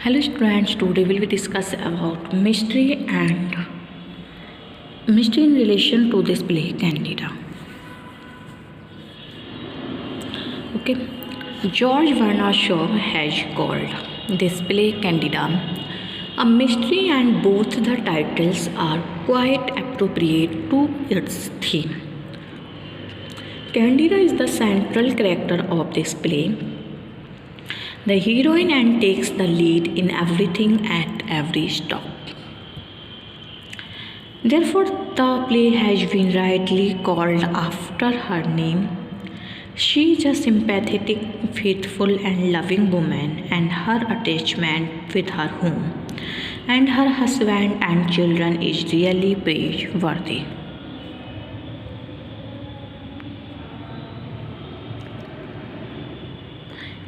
Hello students, today we will discuss about mystery in relation to this play Candida. Okay, George Bernard Shaw has called this play Candida a mystery, and both the titles are quite appropriate to its theme. Candida is the central character of this play, the heroine, and takes the lead in everything at every stop. Therefore, the play has been rightly called after her name. She is a sympathetic, faithful, and loving woman, and her attachment with her home and her husband and children is really praiseworthy.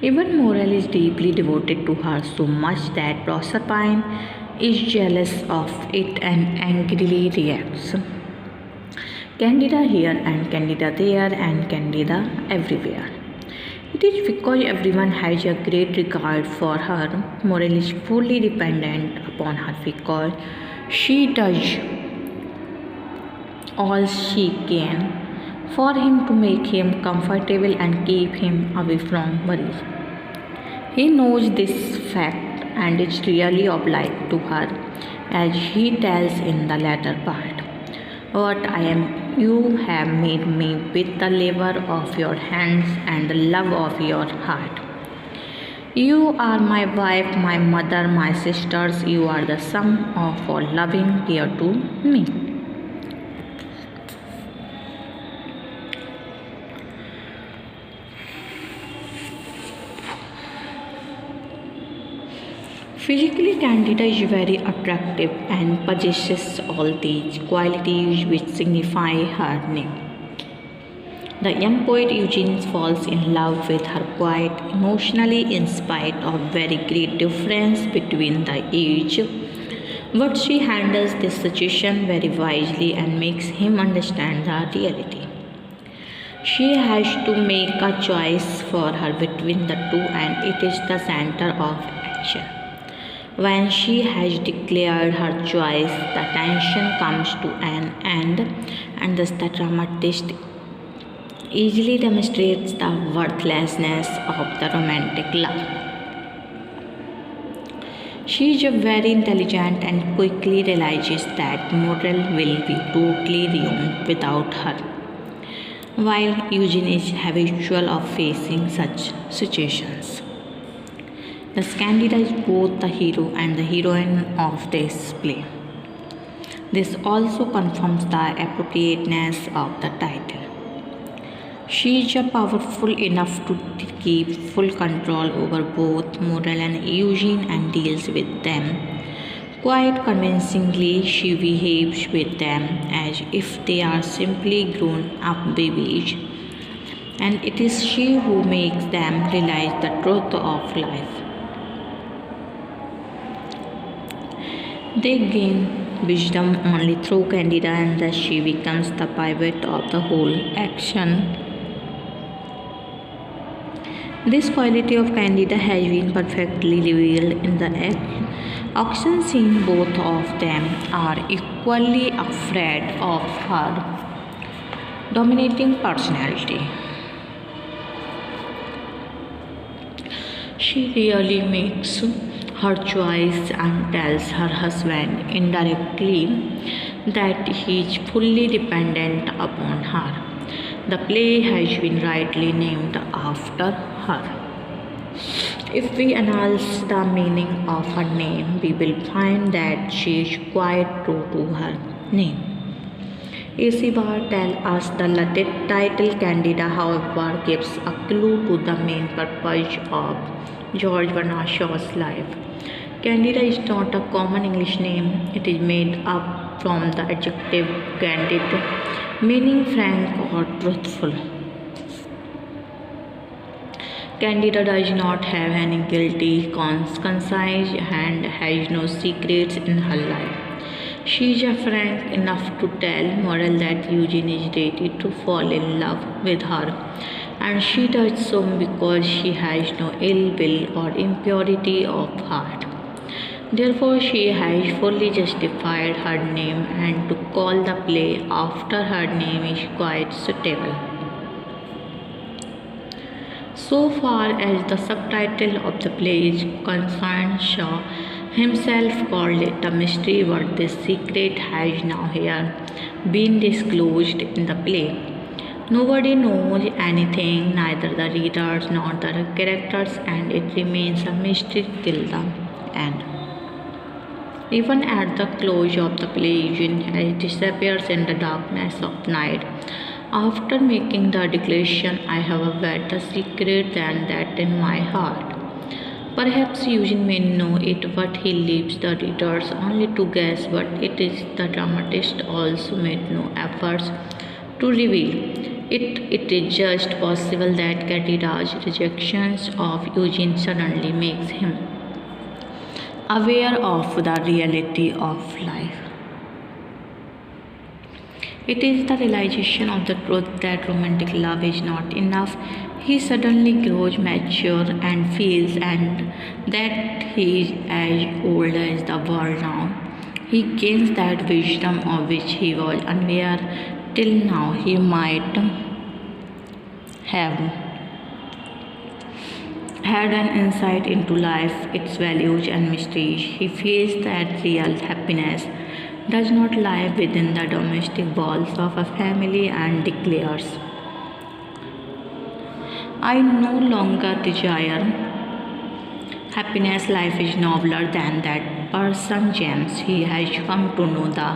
Even Morel is deeply devoted to her, so much that Proserpine is jealous of it and angrily reacts. Candida here and Candida there and Candida everywhere. It is because everyone has a great regard for her. Morel is fully dependent upon her because she does all she can for him to make him comfortable and keep him away from worry. He knows this fact and is really obliged to her, as he tells in the latter part. What I am, you have made me with the labor of your hands and the love of your heart. You are my wife, my mother, my sisters. You are the sum of all loving care to me. Physically, Candida is very attractive and possesses all these qualities which signify her name. The young poet Eugene falls in love with her quite emotionally in spite of very great difference between the age. But she handles this situation very wisely and makes him understand the reality. She has to make a choice for her between the two, and it is the center of action. When she has declared her choice, the tension comes to an end, and thus the dramatist easily demonstrates the worthlessness of the romantic love. She is very intelligent and quickly realizes that Morel will be totally ruined without her, while Eugene is habitual of facing such situations. Thus, Candida is both the hero and the heroine of this play. This also confirms the appropriateness of the title. She is powerful enough to keep full control over both Morel and Eugene and deals with them. Quite convincingly, she behaves with them as if they are simply grown up babies, and it is she who makes them realize the truth of life. They gain wisdom only through Candida, and thus she becomes the pivot of the whole action. This quality of Candida has been perfectly revealed in the auction scene. Both of them are equally afraid of her dominating personality. She really makes her choice and tells her husband indirectly that he is fully dependent upon her. The play has been rightly named after her. If we analyze the meaning of her name, we will find that she is quite true to her name. A.C. Barr tells us the Latin title Candida, however, gives a clue to the main purpose of George Bernard Shaw's life. Candida is not a common English name. It is made up from the adjective candid, meaning frank or truthful. Candida does not have any guilty conscience and has no secrets in her life. She is frank enough to tell Morel that Eugene is ready to fall in love with her, and she does so because she has no ill will or impurity of heart. Therefore, she has fully justified her name, and to call the play after her name is quite suitable. So far as the subtitle of the play is concerned, Shaw himself called it a mystery, but this secret has now here been disclosed in the play. Nobody knows anything, neither the readers nor the characters, and it remains a mystery till the end. Even at the close of the play, Eugene disappears in the darkness of night. After making the declaration, I have a better secret than that in my heart. Perhaps Eugene may know it, but he leaves the readers only to guess what it is. The dramatist also made no efforts to reveal it. It is just possible that Katira's rejections of Eugene suddenly makes him aware of the reality of life. It is the realization of the truth that romantic love is not enough. He suddenly grows mature and feels and that he is as old as the world now. He gains that wisdom of which he was unaware till now. He might have had an insight into life, its values and mysteries. He feels that real happiness does not lie within the domestic walls of a family and declares, I no longer desire happiness. Life is nobler than that person, James. He has come to know the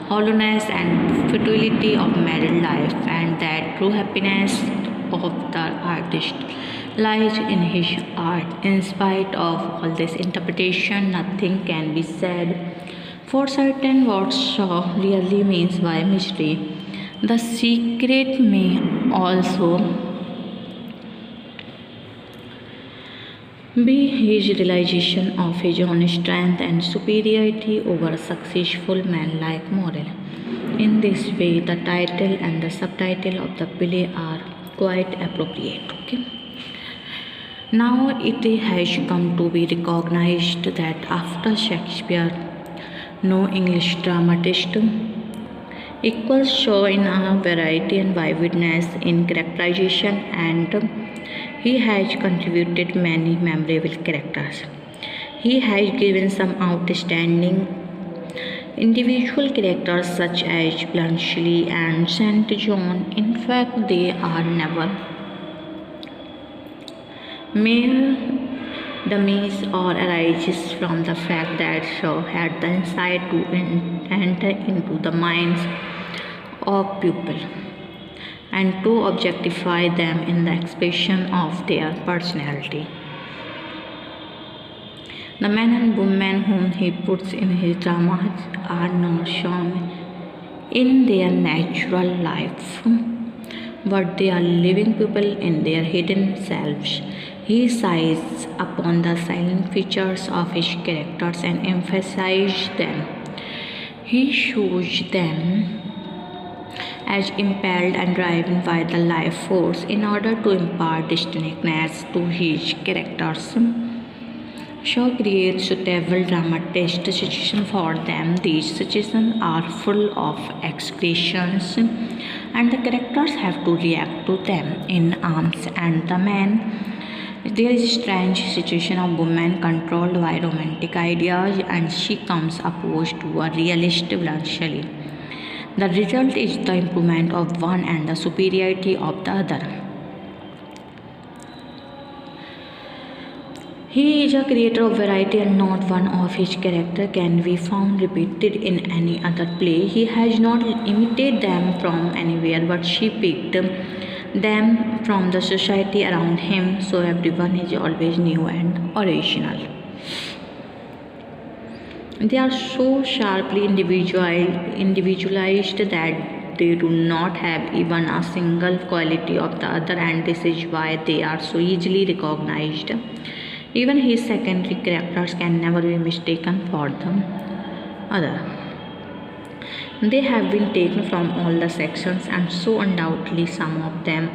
hollowness and futility of married life, and that true happiness of the artist lies in his art. In spite of all this interpretation, nothing can be said for certain what Shaw really means by mystery. The secret may also be his realization of his own strength and superiority over a successful man like Morel. In this way, the title and the subtitle of the play are quite appropriate. Okay. Now it has come to be recognized that after Shakespeare, no English dramatist equals Shaw in a variety and vividness in characterization, and he has contributed many memorable characters. He has given some outstanding individual characters such as Bluntschli and St. John. In fact, they are never mere dummies or arises from the fact that Shaw had the insight to enter into the minds of people and to objectify them in the expression of their personality. The men and women whom he puts in his dramas are not shown in their natural life, but they are living people in their hidden selves. He seizes upon the silent features of his characters and emphasizes them. He shows them as impelled and driven by the life force in order to impart distinctness to his characters. Shaw creates suitable dramatist situations for them. These situations are full of exclamations, and the characters have to react to them in arms. And the man, there is a strange situation of woman controlled by romantic ideas, and she comes opposed to a realist Bluntschli. The result is the improvement of one and the superiority of the other. He is a creator of variety, and not one of his characters can be found repeated in any other play. He has not imitated them from anywhere, but she picked them from the society around him, so everyone is always new and original. They are so sharply individualized that they do not have even a single quality of the other, and this is why they are so easily recognized. Even his secondary characters can never be mistaken for the other. They have been taken from all the sections, and so undoubtedly some of them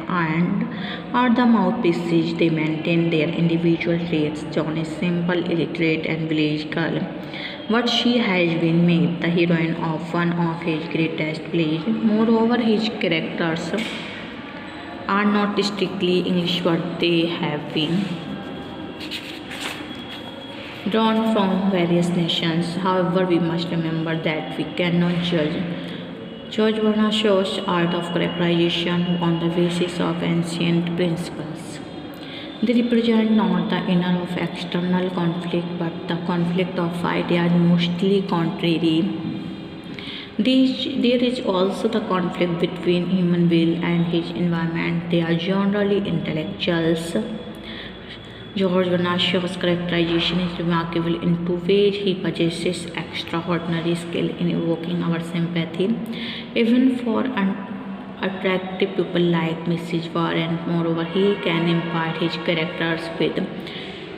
are the mouthpieces. They maintain their individual traits. John is simple, illiterate, and village girl, but she has been made the heroine of one of his greatest plays. Moreover, his characters are not strictly English, but they have been drawn from various nations. However, we must remember that we cannot judge George Bernard Shaw's art of characterization on the basis of ancient principles. They represent not the inner of external conflict, but the conflict of ideas mostly contrary. There is also the conflict between human will and his environment. They are generally intellectuals. George Bernard Shaw's characterization is remarkable in two ways. He possesses extraordinary skill in evoking our sympathy, even for attractive people like Mrs. Warren. Moreover, he can impart his characters with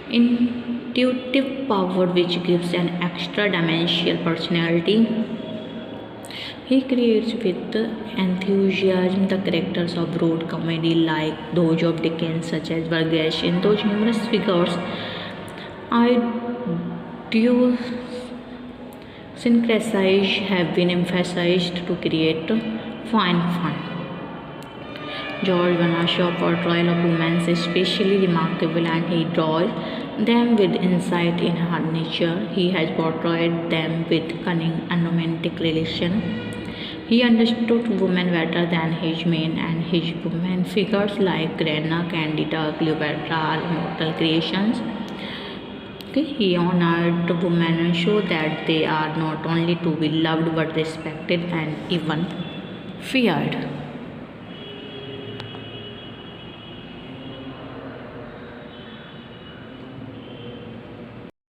intuitive power, which gives an extra dimensional personality. He creates with enthusiasm the characters of broad comedy like those of Dickens, such as Burgess. In those numerous figures, idiosyncrasies have been emphasized to create fine fun. George Bernard Shaw's portrayal of women is especially remarkable, and he draws them with insight in her nature. He has portrayed them with cunning and romantic relation. He understood women better than his men, and his women figures like Grena, Candida, Cleopatra are immortal creations. He honored women and showed that they are not only to be loved but respected and even feared.